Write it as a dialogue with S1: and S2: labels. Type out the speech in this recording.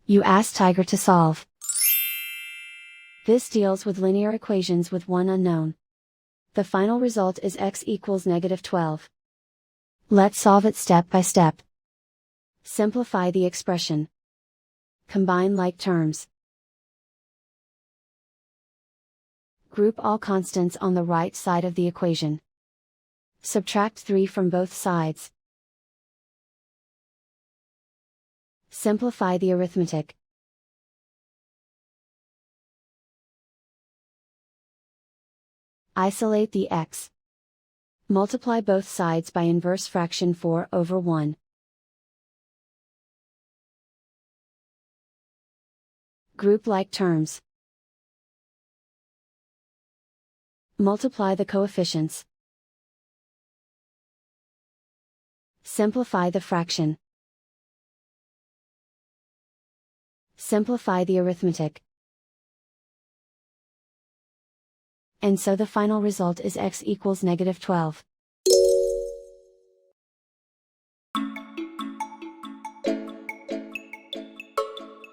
S1: You ask Tiger to solve. This deals with linear equations with one unknown. The final result is x equals -12. Let's solve it step by step. Simplify the expression. Combine like terms. Group all constants on the right side of the equation. Subtract 3 from both sides. Simplify the arithmetic. Isolate the x. Multiply both sides by inverse fraction 4/1. Group like terms. Multiply the coefficients. Simplify the fraction. Simplify the arithmetic. And so the final result is x equals -12.